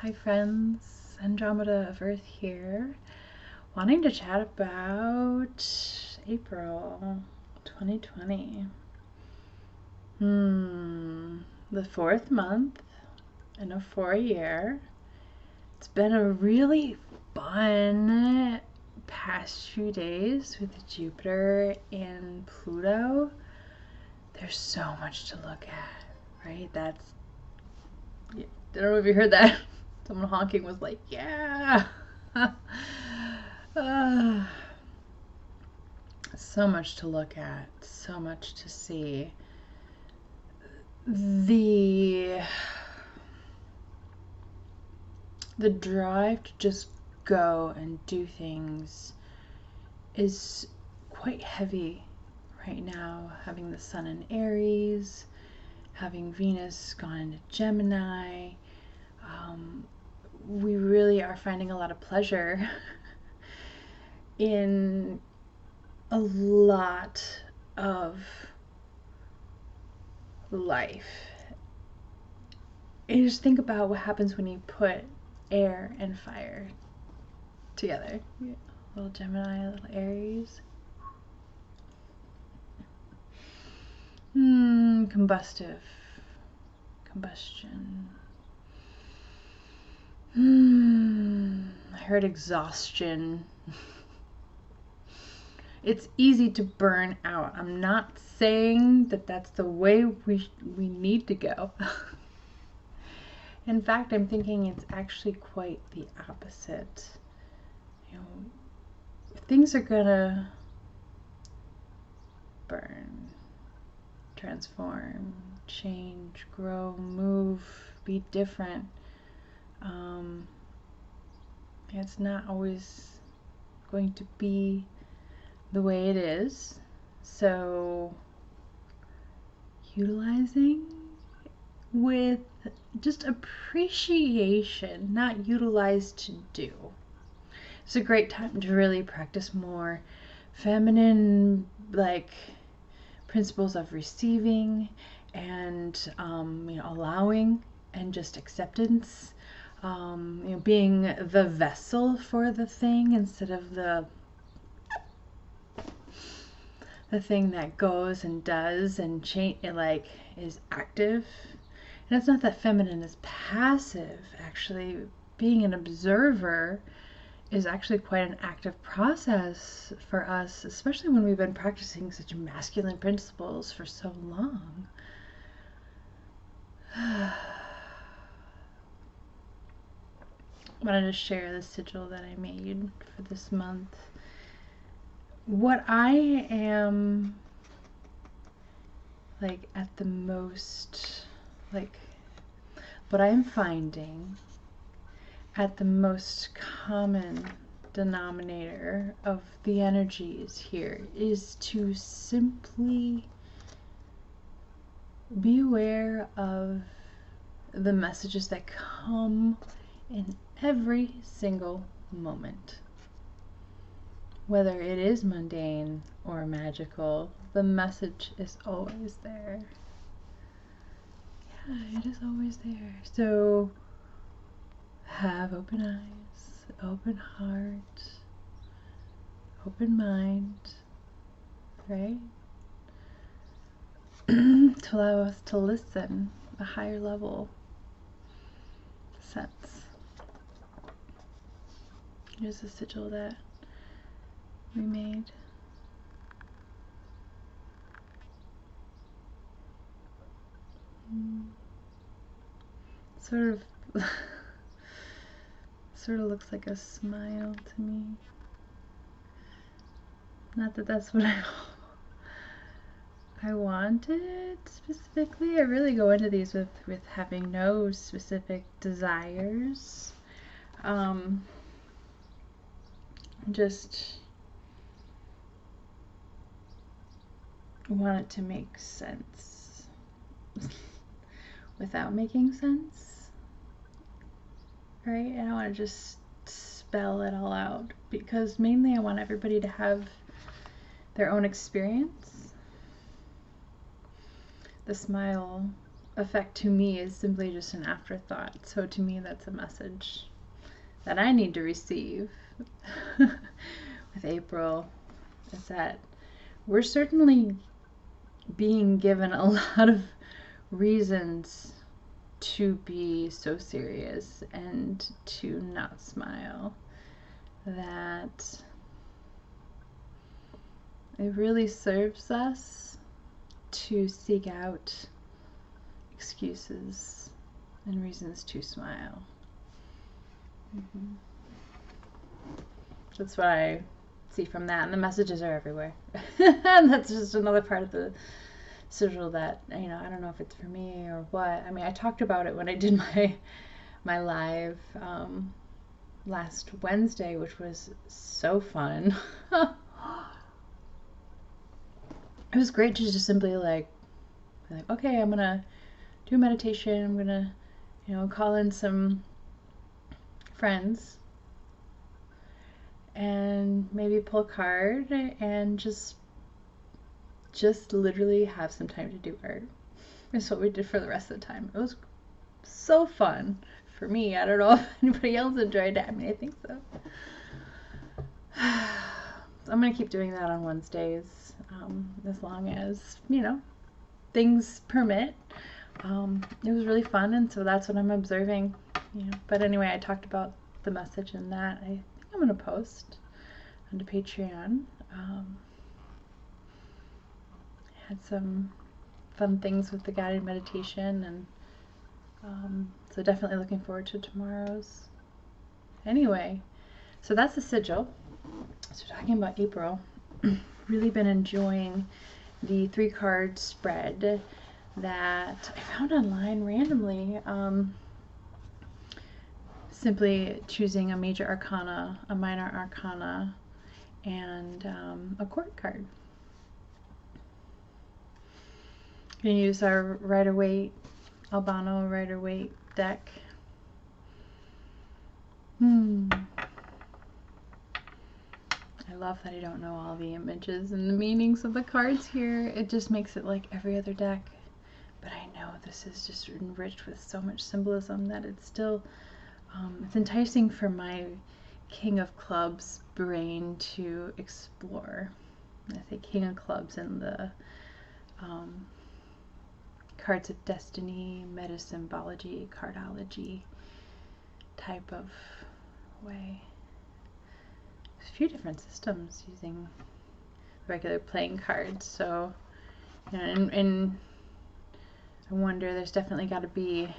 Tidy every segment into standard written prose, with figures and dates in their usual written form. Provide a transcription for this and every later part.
Hi friends, Andromeda of Earth here, wanting to chat about April 2020. The fourth month in a 4-year. It's been a really fun past few days with Jupiter and Pluto. There's so much to look at, right? I don't know if you heard that. Someone honking was like, yeah. So much to look at, so much to see. The drive to just go and do things is quite heavy right now, having the sun in Aries, having Venus gone into Gemini. We really are finding a lot of pleasure in a lot of life. And just think about what happens when you put air and fire together. Little Gemini, little Aries. Combustion. I heard exhaustion. It's easy to burn out. I'm not saying that that's the way we need to go. In fact, I'm thinking it's actually quite the opposite. Things are gonna burn, transform, change, grow, move, be different. It's not always going to be the way it is. So utilizing with just appreciation, not utilized to do. It's a great time to really practice more feminine, like, principles of receiving and allowing and just acceptance. Being the vessel for the thing instead of the thing that goes and does and is active. And it's not that feminine is passive. Actually, being an observer is actually quite an active process for us, especially when we've been practicing such masculine principles for so long. I wanted to share the sigil that I made for this month. What I am at the most, what I'm finding at the most common denominator of the energies here is to simply be aware of the messages that come in every single moment. Whether it is mundane or magical, the message is always there. Yeah, it is always there. So have open eyes, open heart, open mind, right? To allow us to listen a higher level sense. Here's the sigil that we made. Sort of looks like a smile to me. Not that that's what I wanted specifically. I really go into these with having no specific desires. Just want it to make sense without making sense, right? And I want to just spell it all out, because mainly I want everybody to have their own experience. The smile effect to me is simply just an afterthought. So to me, that's a message that I need to receive with April, is that we're certainly being given a lot of reasons to be so serious and to not smile. That it really serves us to seek out excuses and reasons to smile. That's what I see from that, and the messages are everywhere. And that's just another part of the sigil that, you know, I don't know if it's for me or what. I mean, I talked about it when I did my live last Wednesday, which was so fun. It was great to just simply like, okay, I'm gonna do meditation. I'm gonna, you know, call in some friends and maybe pull a card and just literally have some time to do art. That's what we did for the rest of the time. It was so fun for me. I don't know if anybody else enjoyed it. I mean, I think so. I'm gonna keep doing that on Wednesdays, as long as, you know, things permit. It was really fun, and so that's what I'm observing, you know. But anyway, I talked about the message in that. I think I'm gonna post onto Patreon. Had some fun things with the guided meditation, and so definitely looking forward to tomorrow's. Anyway, so that's the sigil. So talking about April, really been enjoying the 3-card spread that I found online randomly. Simply choosing a major arcana, a minor arcana, and a court card. You can use our Rider-Waite, Albano-Waite deck. I love that I don't know all the images and the meanings of the cards here. It just makes it like every other deck. But I know this is just enriched with so much symbolism that it's still, it's enticing for my King of Clubs brain to explore. I say King of Clubs in the cards of destiny, meta-symbology, cardology type of way. There's a few different systems using regular playing cards, so, you know, and I wonder, there's definitely got to be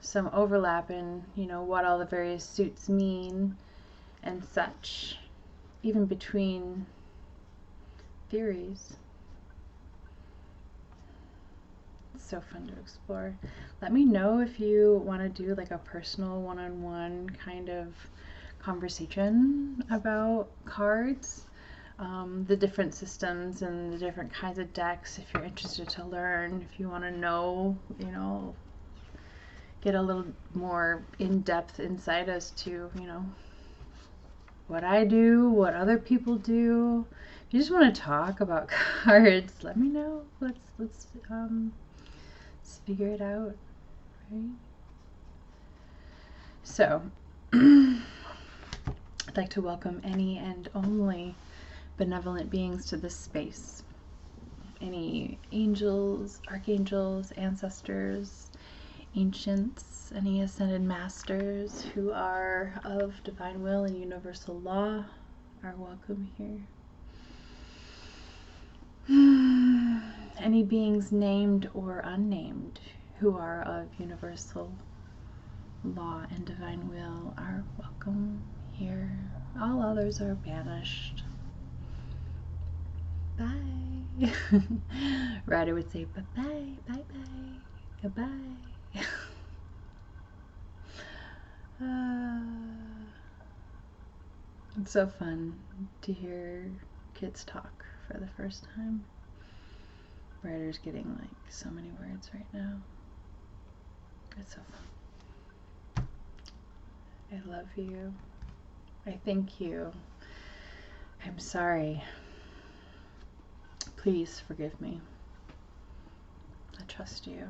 some overlap in, you know, what all the various suits mean and such, even between theories. It's so fun to explore. Let me know if you want to do like a personal one-on-one kind of conversation about cards, the different systems and the different kinds of decks, if you're interested to learn, if you want to know, you know, get a little more in-depth insight as to, you know, what I do, what other people do. If you just want to talk about cards, let me know. Let's figure it out, right? So I'd like to welcome any and only benevolent beings to this space. Any angels, archangels, ancestors, ancients, any ascended masters who are of divine will and universal law are welcome here. Any beings named or unnamed who are of universal law and divine will are welcome here. All others are banished. Bye. Ryder would say bye-bye, bye-bye, goodbye. It's so fun to hear kids talk for the first time. Ryder's getting like so many words right now. It's so fun. I love you. I thank you. I'm sorry. Please forgive me. I trust you.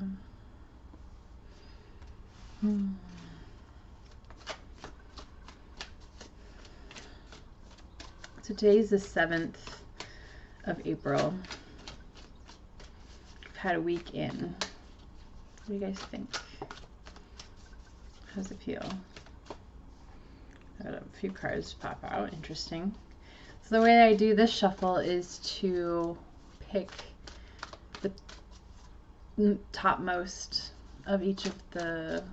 So today's the 7th of April. I've had a week in. What do you guys think? How does it feel? I got a few cards pop out. Interesting. So the way I do this shuffle is to pick the topmost of each of the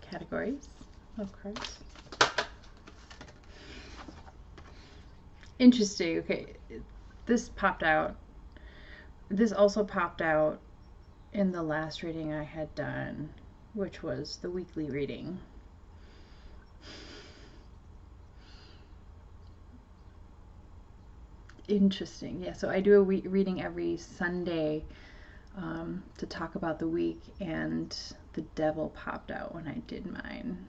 categories of cards. Interesting. Okay, this popped out. This also popped out in the last reading I had done, which was the weekly reading. Interesting. Yeah, so I do a reading every Sunday to talk about the week, and the devil popped out when I did mine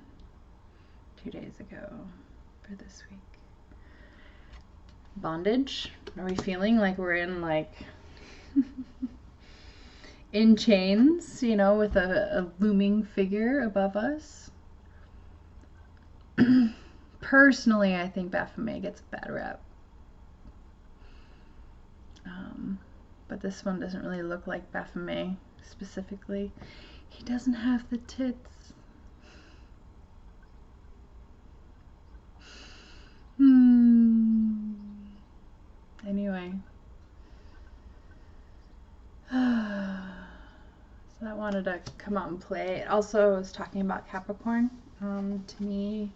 2 days ago for this week. Bondage. Are we feeling like we're in like in chains, you know, with a looming figure above us? Personally, I think Baphomet gets a bad rep. But this one doesn't really look like Baphomet specifically. He doesn't have the tits. Anyway. So I wanted to come out and play. It also was talking about Capricorn. To me,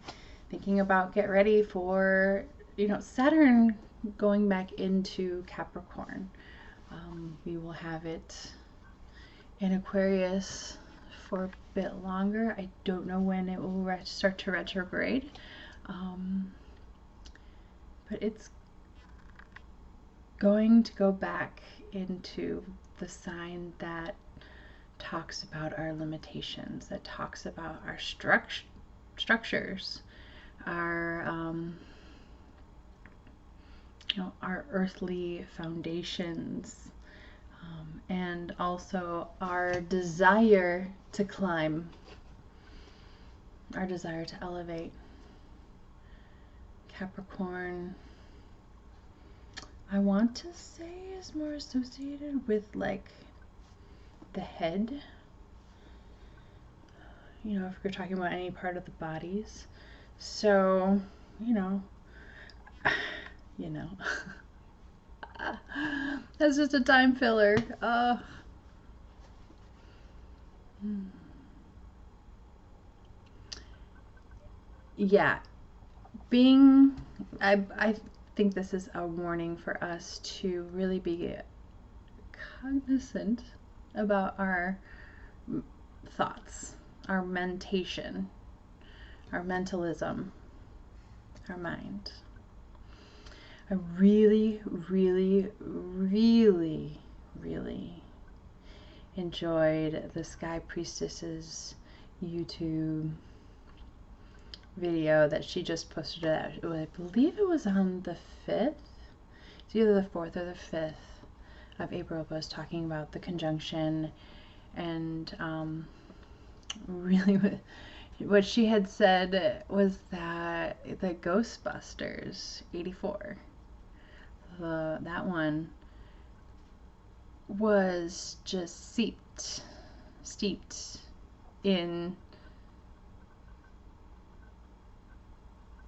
thinking about get ready for, you know, Saturn going back into Capricorn. We will have it in Aquarius for a bit longer. I don't know when it will start to retrograde, but it's going to go back into the sign that talks about our limitations, that talks about our structures, our you know, our earthly foundations, and also our desire to climb, our desire to elevate. Capricorn, I want to say, is more associated with like the head, you know, if we're talking about any part of the bodies. So, you know, that's just a time filler. Yeah, I think this is a warning for us to really be cognizant about our thoughts, our mentation, our mentalism, our mind. I really, really, really, really enjoyed the Sky Priestess's YouTube video that she just posted. I believe it was on the 5th. It's either the 4th or the 5th of April. But I was talking about the conjunction, and really what she had said was that the Ghostbusters 84, that one was just steeped in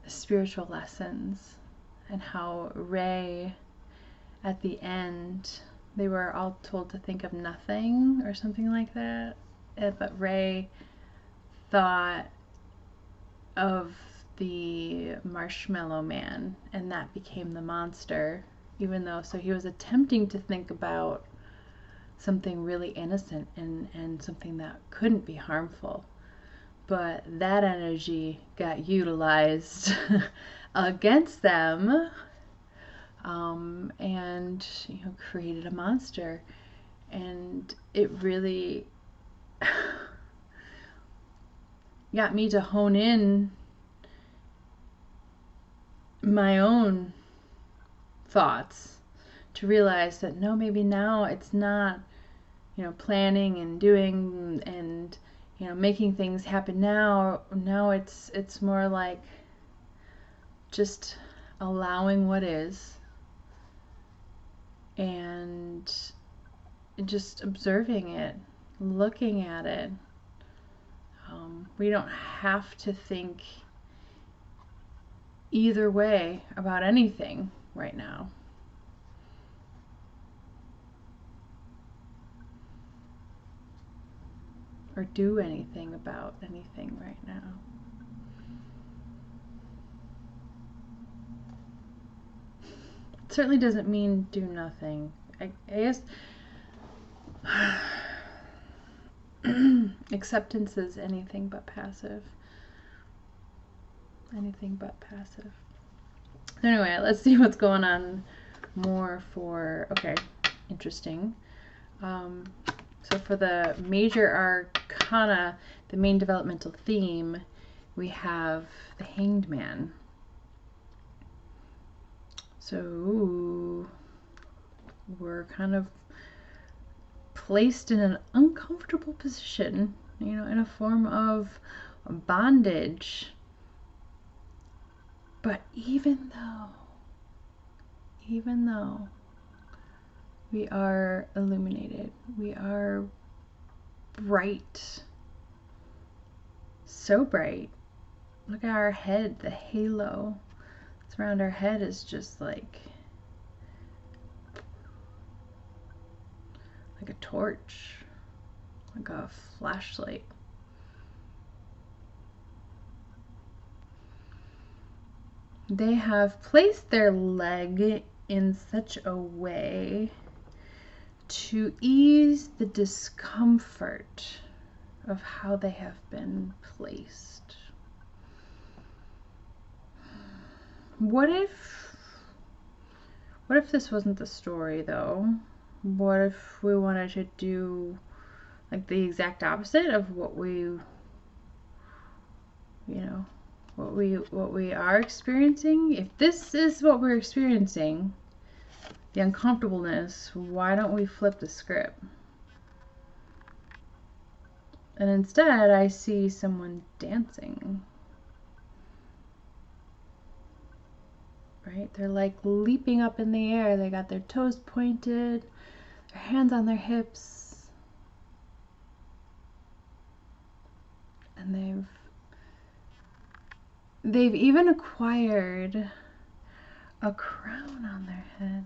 spiritual lessons, and how Ray, at the end, they were all told to think of nothing or something like that, but Ray thought of the Marshmallow Man, and that became the monster, even though, so he was attempting to think about something really innocent and something that couldn't be harmful. But that energy got utilized against them, and, you know, created a monster. And it really got me to hone in my own thoughts to realize that no, maybe now it's not, you know, planning and doing and, you know, making things happen now. Now it's more like just allowing what is and just observing it, looking at it. We don't have to think either way about anything right now. Or do anything about anything right now. It certainly doesn't mean do nothing. I guess acceptance is anything but passive. Anything but passive. Anyway, let's see what's going on more for, okay, interesting. So for the major arcana, the main developmental theme, we have the Hanged Man. So we're kind of placed in an uncomfortable position, you know, in a form of bondage. But even though we are illuminated, we are bright, so bright. Look at our head, the halo that's around our head is just like a torch, like a flashlight. They have placed their leg in such a way to ease the discomfort of how they have been placed. What if this wasn't the story though? What if we wanted to do like the exact opposite of what we, you know, what we are experiencing? If this is what we're experiencing, the uncomfortableness, why don't we flip the script? And instead I see someone dancing. Right? They're like leaping up in the air. They got their toes pointed, their hands on their hips. And they've even acquired a crown on their head.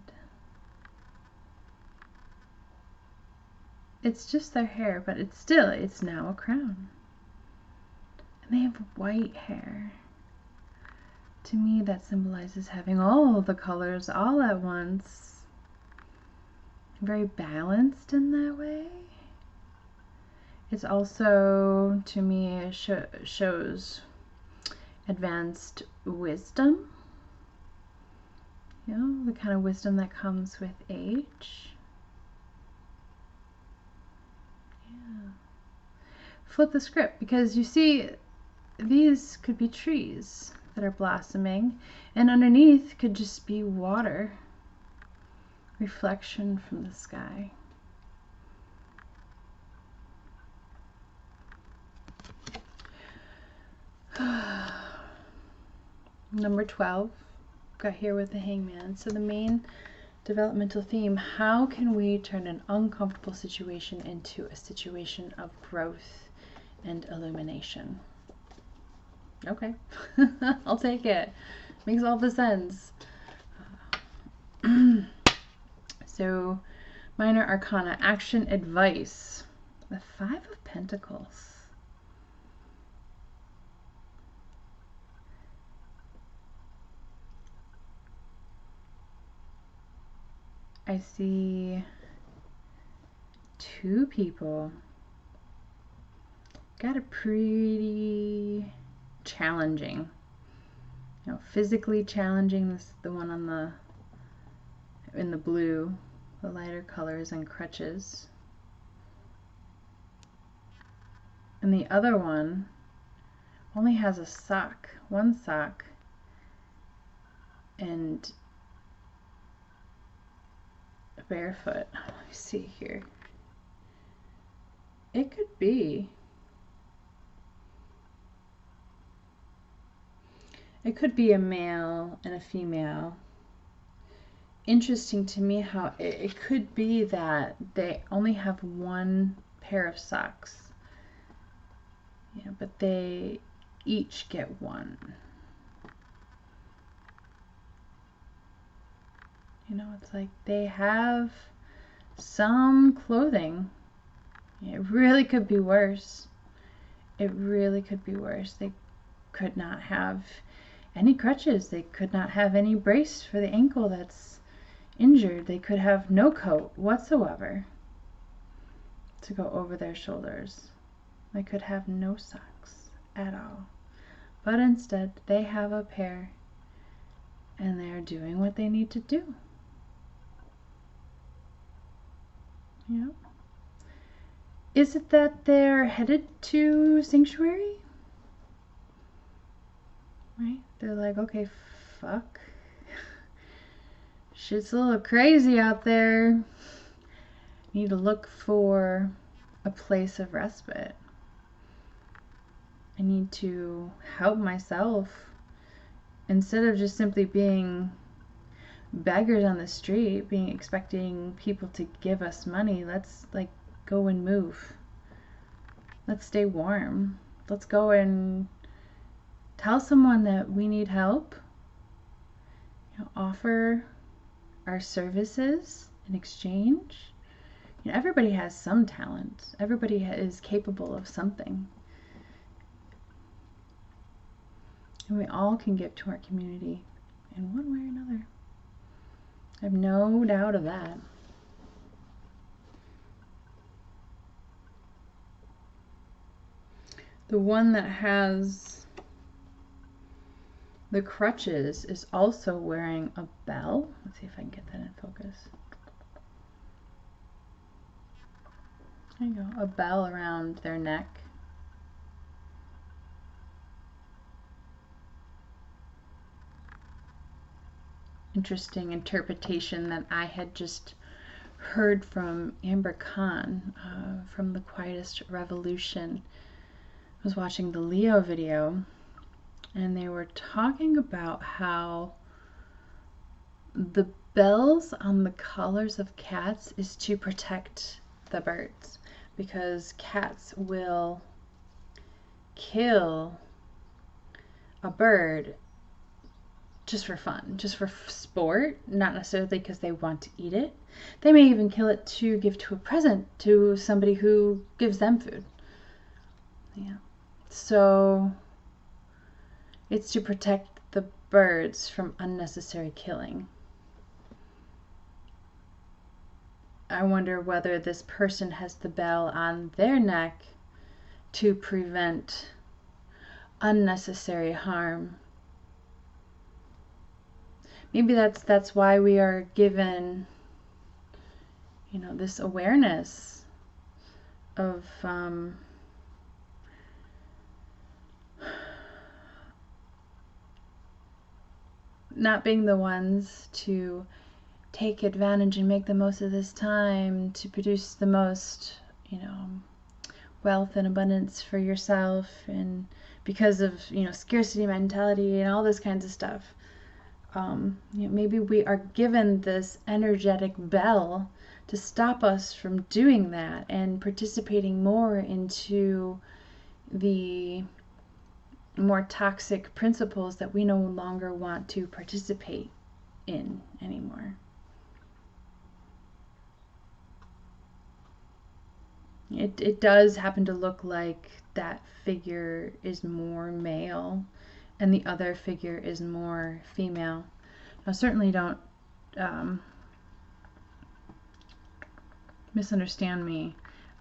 It's just their hair, but it's now a crown. And they have white hair. To me, that symbolizes having all the colors all at once. Very balanced in that way. It's also, to me, shows advanced wisdom. You know, the kind of wisdom that comes with age. Yeah. Flip the script, because you see, these could be trees that are blossoming, and underneath could just be water, reflection from the sky. Number 12 got here with the Hangman. So the main developmental theme, how can we turn an uncomfortable situation into a situation of growth and illumination? Okay, I'll take it. Makes all the sense. So, minor arcana, action advice. The 5 of Pentacles. I see 2 people. Got a pretty challenging, you know, physically challenging. This is the one on in the blue, the lighter colors and crutches. And the other one only has a sock, one sock, and not barefoot. Let me see here. It could be. It could be a male and a female. Interesting to me how it could be that they only have one pair of socks. Yeah, but they each get one. You know, it's like they have some clothing. It really could be worse. It really could be worse. They could not have any crutches. They could not have any brace for the ankle that's injured. They could have no coat whatsoever to go over their shoulders. They could have no socks at all. But instead, they have a pair and they're doing what they need to do. Yeah. Is it that they're headed to sanctuary? Right? They're like, okay, fuck. Shit's a little crazy out there. Need to look for a place of respite. I need to help myself instead of just simply being beggars on the street, expecting people to give us money. Let's like go and move. Let's stay warm. Let's go and tell someone that we need help. You know, offer our services in exchange. You know, everybody has some talent. Everybody is capable of something. And we all can give to our community in one way or another. I have no doubt of that. The one that has the crutches is also wearing a bell. Let's see if I can get that in focus. There you go, a bell around their neck. Interesting interpretation that I had just heard from Amber Khan from The Quietest Revolution. I was watching the Leo video and they were talking about how the bells on the collars of cats is to protect the birds, because cats will kill a bird just for fun, just for sport, not necessarily because they want to eat it. They may even kill it to give to a present to somebody who gives them food. Yeah. So it's to protect the birds from unnecessary killing. I wonder whether this person has the bell on their neck to prevent unnecessary harm. Maybe that's why we are given, you know, this awareness of not being the ones to take advantage and make the most of this time to produce the most, you know, wealth and abundance for yourself, and because of, you know, scarcity mentality and all this kinds of stuff. You know, maybe we are given this energetic bell to stop us from doing that and participating more into the more toxic principles that we no longer want to participate in anymore. It does happen to look like that figure is more male and the other figure is more female. Now, certainly don't misunderstand me.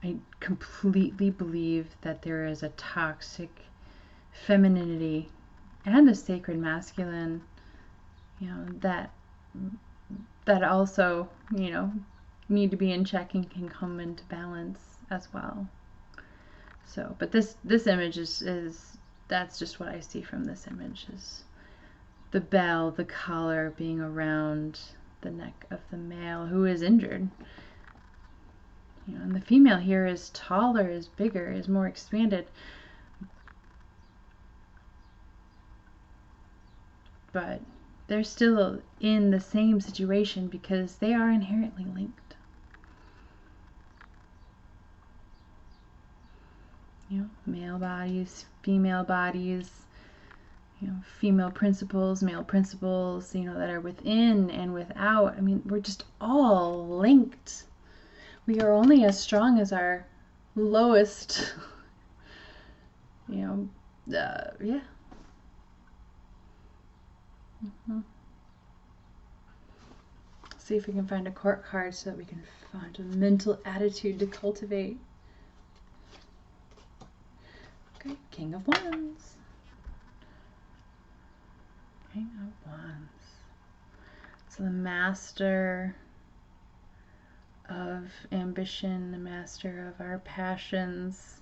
I completely believe that there is a toxic femininity and a sacred masculine, you know, that also, you know, need to be in check and can come into balance as well. So, but this image is that's just what I see from this image, is the bell, the collar being around the neck of the male who is injured. You know, and the female here is taller, is bigger, is more expanded. But they're still in the same situation because they are inherently linked. You know, male bodies, female bodies, you know, female principles, male principles, you know, that are within and without. I mean, we're just all linked. We are only as strong as our lowest, you know, yeah. See if we can find a court card so that we can find a mental attitude to cultivate. Okay, King of Wands. King of Wands. So the master of ambition, the master of our passions.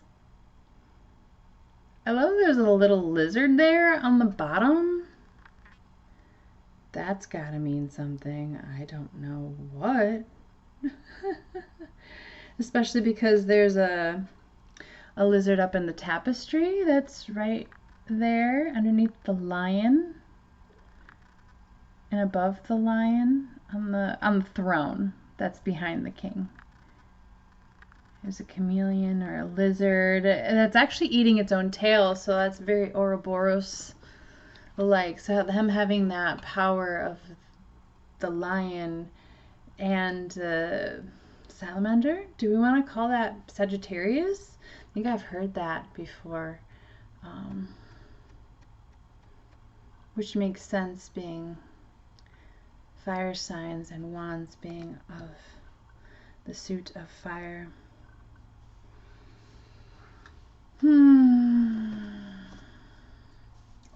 I love there's a little lizard there on the bottom. That's gotta mean something. I don't know what. Especially because there's a lizard up in the tapestry that's right there underneath the lion and above the lion on the throne that's behind the king. There's a chameleon or a lizard that's actually eating its own tail, so that's very Ouroboros like. So them having that power of the lion and salamander. Do we want to call that Sagittarius? I think I've heard that before, which makes sense, being fire signs and wands being of the suit of fire.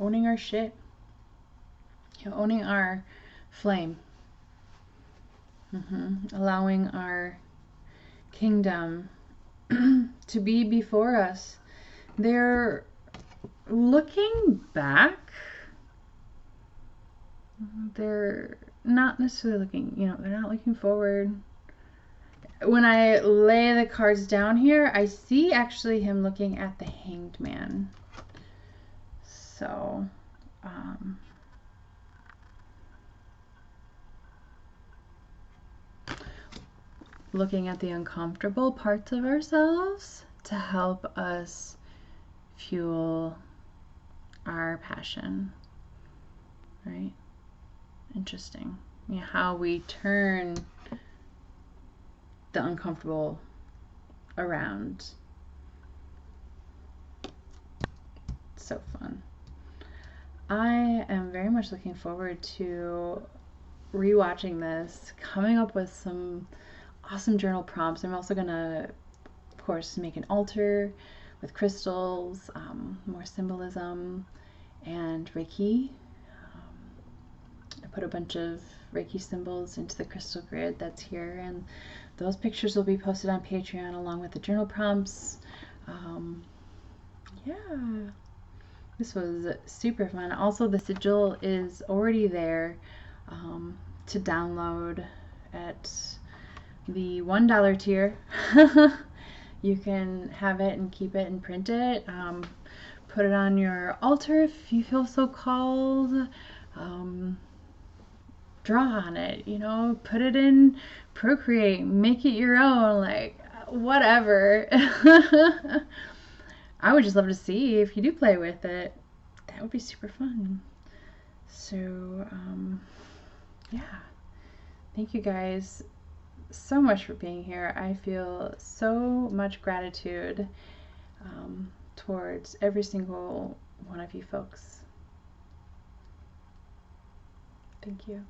Owning our shit. You know, owning our flame. Allowing our kingdom to be before us. They're looking back. They're not necessarily looking, you know, they're not looking forward. When I lay the cards down here, I see actually him looking at the Hanged Man. So, looking at the uncomfortable parts of ourselves to help us fuel our passion, right? Interesting. Yeah, how we turn the uncomfortable around. So fun. I am very much looking forward to rewatching this, coming up with some awesome journal prompts. I'm also gonna, of course, make an altar with crystals, more symbolism, and Reiki. I put a bunch of Reiki symbols into the crystal grid that's here, and those pictures will be posted on Patreon along with the journal prompts. Yeah, this was super fun. Also, the sigil is already there to download at the $1 tier. You can have it and keep it and print it. Put it on your altar if you feel so called. Draw on it, you know, put it in Procreate, make it your own, like, whatever. I would just love to see if you do play with it. That would be super fun. So, yeah. Thank you guys so much for being here. I feel so much gratitude towards every single one of you folks. Thank you.